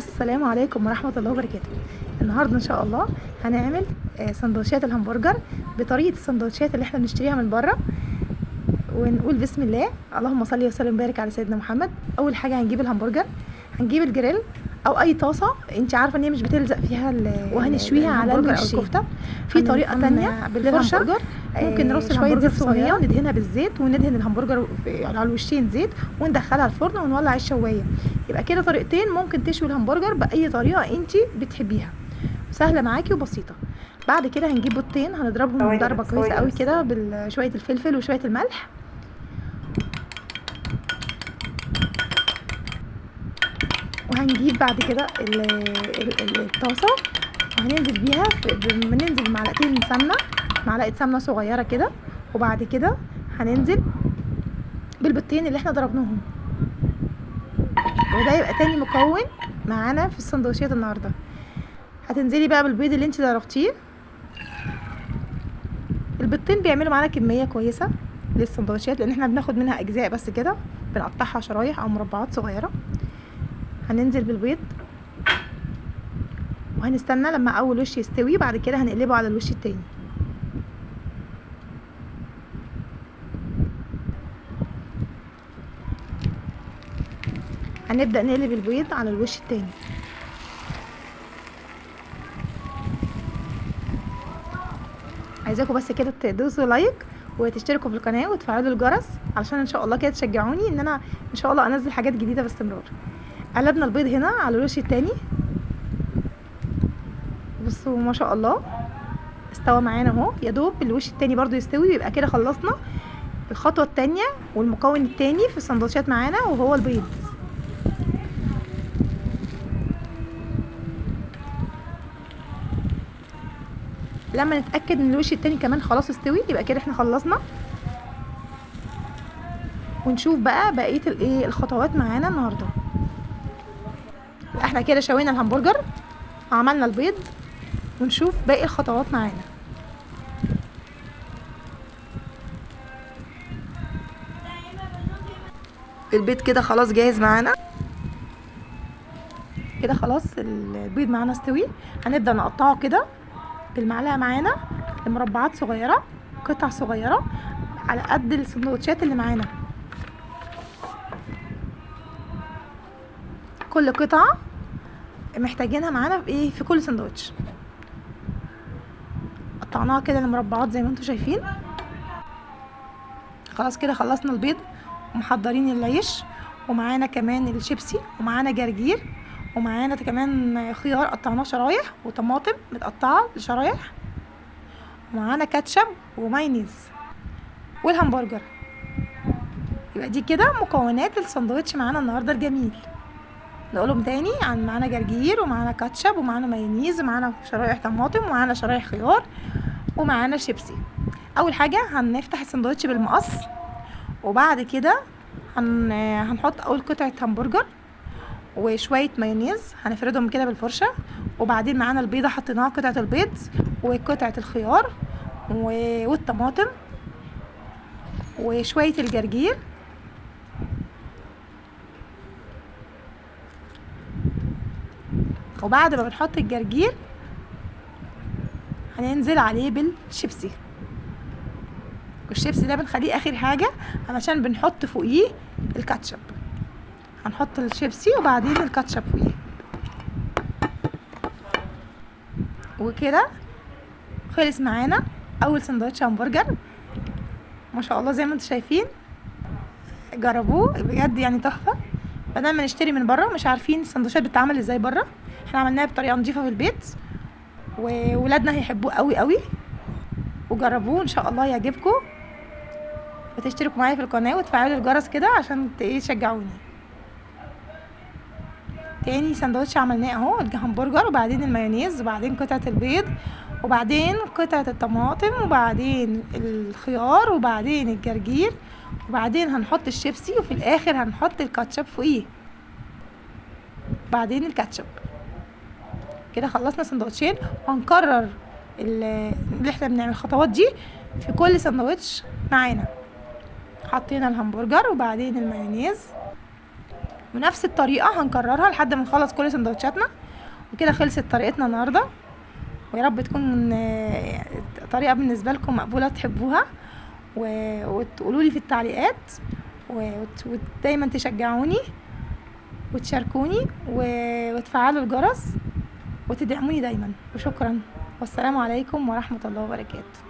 السلام عليكم ورحمة الله وبركاته. النهاردة ان شاء الله هنعمل سندوتشات الهمبرجر بطريقة السندوتشات اللي احنا بنشتريها من بره. ونقول بسم الله، اللهم صل وسلم وبارك على سيدنا محمد. اول حاجة هنجيب الهمبرجر، هنجيب الجريل او اي طاسة انت عارفة ان هي مش بتلزق فيها وهنشويها على الكفتة. في طريقة تانية بالفرشة، ممكن نرص شوية زيت صغيرة ندهنها بالزيت وندهن الهمبرجر على الوشين زيت وندخلها الفرن ونولع الشواية. يبقى كده طريقتين ممكن تشوي الهمبرجر باي طريقة انت بتحبيها، سهلة معاكي وبسيطة. بعد كده هنجيب بيضتين هنضربهم ضربة كويسة قوي كده بشوية الفلفل وشوية الملح، وهنجيب بعد كده الطاسة وهننزل بيها بننزل معلقة سمنة صغيرة كده، وبعد كده هننزل بالبيضتين اللي احنا ضربناهم. وده يبقى تاني مكون معانا في السندوتشات النهارده. هتنزلي بقى بالبيض اللي انت ضربتيه. البيضتين بيعملوا معانا كمية كويسة للسندوتشات لان احنا بناخد منها اجزاء بس كده، بنقطعها شرايح او مربعات صغيرة. هننزل بالبيض وهنستنى لما اول وش يستوي، بعد كده هنقلبه على الوش التاني. هنبدأ نقلب البيض على الوش التاني. عايزاكم بس كده تدوسوا لايك وتشتركوا في القناة وتفعلوا الجرس علشان ان شاء الله كده تشجعوني ان انا ان شاء الله انزل حاجات جديدة باستمرار. قلبنا البيض هنا على الوش التاني، بصوا ما شاء الله استوى معانا اهو. يا دوب الوش التاني برضو يستوي، يبقى كده خلصنا الخطوة التانية والمكون التاني في السندوتشات معانا وهو البيض. لما نتأكد ان الوش التاني كمان خلاص استوي يبقى كده احنا خلصنا. ونشوف بقى بقية الخطوات معانا النهاردة. احنا كده شوينا الهمبرجر وعملنا البيض، ونشوف باقي الخطوات معانا. البيض كده خلاص جاهز معانا، كده خلاص البيض معانا استوي. هنبدأ نقطعه كده بالمعلقة معانا لمربعات صغيرة، قطع صغيرة على قد السندوتشات اللي معانا. كل قطعة محتاجينها معانا في كل سندوتش. قطعناها كده لمربعات زي ما انتم شايفين. خلاص كده خلصنا البيض ومحضرين العيش، ومعانا كمان الشيبسي، ومعانا جرجير، ومعانا كمان خيار قطعناه شرايح، وطماطم متقطعه لشرايح، ومعانا كاتشب ومايونيز والهمبرجر. يبقى دي كده مكونات الساندوتش معانا النهارده الجميل. نقولهم تاني، معانا جرجير ومعانا كاتشب ومعانا مايونيز ومعانا شرايح طماطم ومعانا شرايح خيار ومعانا شيبسي. اول حاجه هنفتح الساندوتش بالمقص، وبعد كده هنحط اول قطعه همبرجر وشويه مايونيز هنفردهم كده بالفرشه، وبعدين معانا البيضه حطيناها قطعه البيض وقطعه الخيار والطماطم وشويه الجرجير، وبعد ما بنحط الجرجير هننزل عليه بالشيبسي. والشيبسي ده بنخليه اخر حاجه علشان بنحط فوقيه الكاتشب. هنحط الشيبسي وبعدين الكاتشب فوقيه. وكده خلص معانا اول سندوتش همبرجر. ما شاء الله زي ما انتم شايفين، جربوه بجد يعني تحفه. بدل ما نشتري من بره مش عارفين السندوتشات بتتعمل ازاي بره، احنا عملناها بطريقه نظيفه في البيت وولادنا هيحبوه قوي قوي. وجربوه ان شاء الله يعجبكم، وتشتركوا معايا في القناه وتفعلوا الجرس كده عشان تشجعوني. تاني سندوتش عملناه اهو، الهمبرجر وبعدين المايونيز وبعدين قطعه البيض وبعدين قطعه الطماطم وبعدين الخيار وبعدين الجرجير وبعدين هنحط الشيبسي وفي الاخر هنحط الكاتشب فوقيه، بعدين الكاتشب. كده خلصنا سندوتشين، وهنكرر اللي احنا بنعمل الخطوات دي في كل سندوتش معانا. حطينا الهمبرجر وبعدين المايونيز ونفس الطريقه هنكررها لحد ما نخلص كل سندوتشاتنا. وكده خلصت طريقتنا النهارده، ويا رب تكون طريقه بالنسبه لكم مقبوله تحبوها، وتقولوا لي في التعليقات، ودايما تشجعوني وتشاركوني وتفعلوا الجرس وتدعموني دايما. وشكرا، والسلام عليكم ورحمة الله وبركاته.